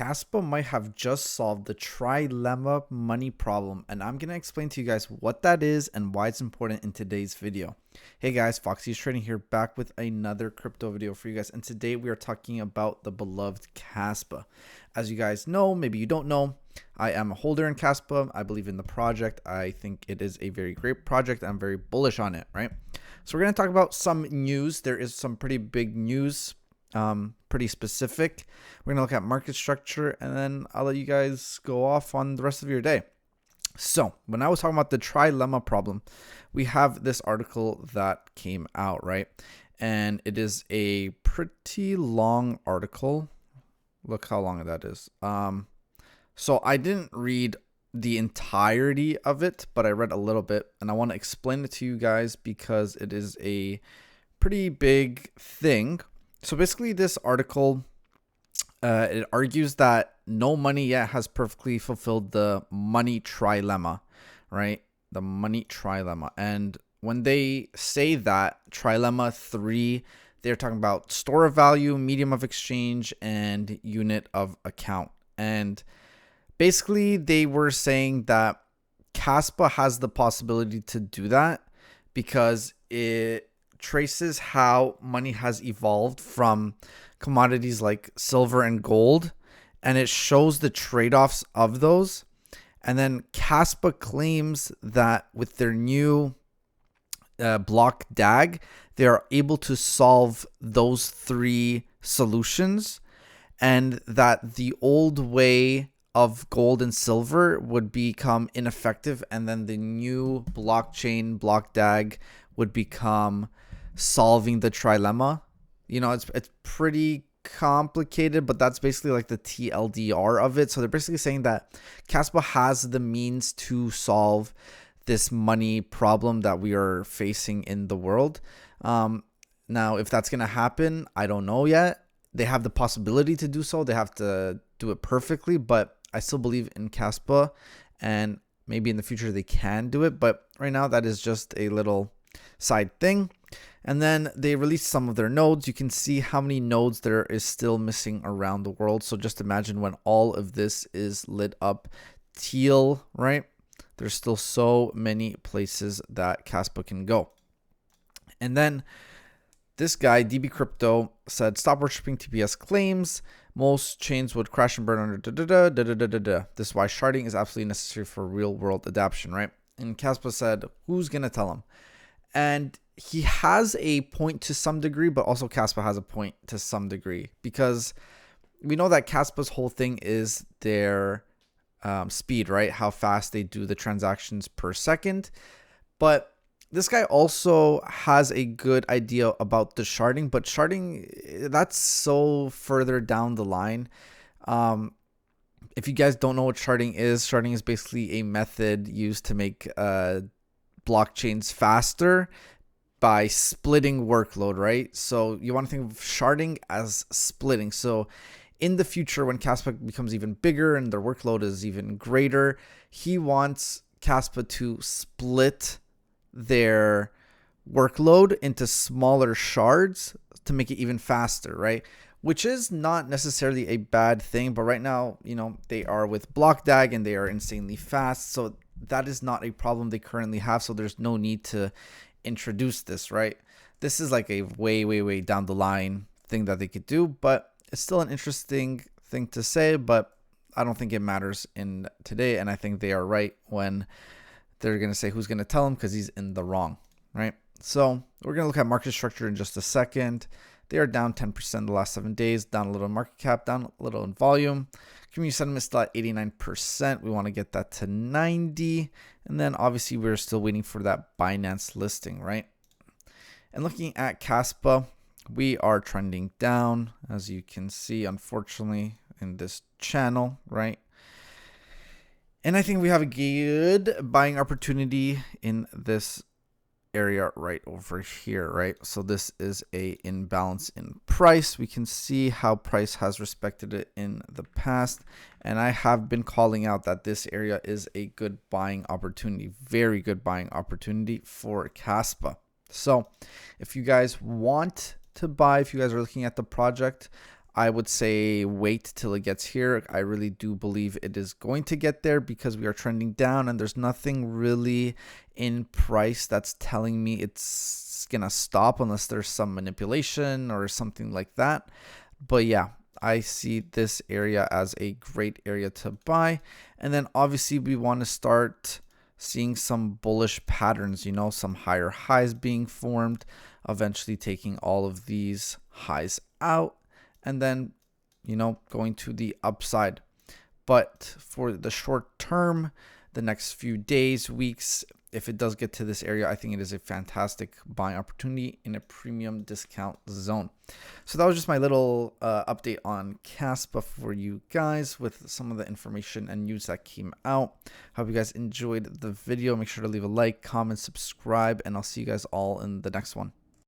Kaspa might have just solved the trilemma money problem, and I'm going to explain to you guys what that is and why it's important in today's video. Hey guys, Foxy's Trading here, back with another crypto video for you guys, and today we are talking about the beloved Kaspa. As you guys know, maybe you don't know, I am a holder in Kaspa. I believe in the project. I think it is a very great project. I'm very bullish on it, right? So we're going to talk about some news. There is some pretty big news. Pretty specific. We're gonna look at market structure, and then I'll let you guys go off on the rest of your day. So when I was talking about the trilemma problem, we have this article that came out, right? And it is a pretty long article. Look how long that is. So I didn't read the entirety of it, but I read a little bit, and I want to explain it to you guys because it is a pretty big thing. So basically this article, it argues that no money yet has perfectly fulfilled the money trilemma, right? The money trilemma. And when they say that trilemma 3, they're talking about store of value, medium of exchange, and unit of account. And basically they were saying that Kaspa has the possibility to do that because it traces how money has evolved from commodities like silver and gold, and it shows the trade-offs of those. And then Kaspa claims that with their new block DAG, they are able to solve those three solutions, and that the old way of gold and silver would become ineffective, and then the new blockchain block DAG would become solving the trilemma. You know, it's pretty complicated, but that's basically like the TLDR of it. So they're basically saying that Kaspa has the means to solve this money problem that we are facing in the world. Now, if that's going to happen, I don't know yet. They have the possibility to do so. They have to do it perfectly, but I still believe in Kaspa, and maybe in the future they can do it. But right now, that is just a little side thing. And then they released some of their nodes. You can see how many nodes there is still missing around the world. So just imagine when all of this is lit up teal, right? There's still so many places that Kaspa can go. And then this guy, DB Crypto, said, stop worshipping TPS claims. Most chains would crash and burn under This is why sharding is absolutely necessary for real world adoption, right? And Kaspa said, who's going to tell him? And he has a point to some degree, but also Kaspa has a point to some degree, because we know that Kaspa's whole thing is their speed, right? How fast they do the transactions per second. But this guy also has a good idea about the sharding, but sharding, that's so further down the line. If you guys don't know what sharding is basically a method used to make blockchains faster by splitting workload, right? So you want to think of sharding as splitting. So in the future, when Kaspa becomes even bigger and their workload is even greater, he wants Kaspa to split their workload into smaller shards to make it even faster, right? Which is not necessarily a bad thing, but right now, you know, they are with block DAG and they are insanely fast. So that is not a problem they currently have. So there's no need to introduce this, right? This is like a way down the line thing that they could do, but it's still an interesting thing to say, but I don't think it matters in today. And I think they are right when they're going to say who's going to tell him, because he's in the wrong, right? So we're going to look at market structure in just a second. They are down 10% the last 7 days, down a little in market cap, down a little in volume. Community sentiment is still at 89%. We want to get that to 90. And then obviously we're still waiting for that Binance listing, right? And looking at Kaspa, we are trending down, as you can see, unfortunately, in this channel, right? And I think we have a good buying opportunity in this area right over here, right? So this is a imbalance in price. We can see how price has respected it in the past, and I have been calling out that this area is a good buying opportunity, very good buying opportunity for Kaspa. So if you guys want to buy, if you guys are looking at the project, I would say wait till it gets here. I really do believe it is going to get there because we are trending down and there's nothing really in price that's telling me it's gonna stop unless there's some manipulation or something like that. But yeah, I see this area as a great area to buy. And then obviously we want to start seeing some bullish patterns, you know, some higher highs being formed, eventually taking all of these highs out, and then, you know, going to the upside. But for the short term, the next few days, weeks, if it does get to this area, I think it is a fantastic buying opportunity in a premium discount zone. So that was just my little update on Kaspa for you guys with some of the information and news that came out. Hope you guys enjoyed the video. Make sure to leave a like, comment, subscribe, and I'll see you guys all in the next one.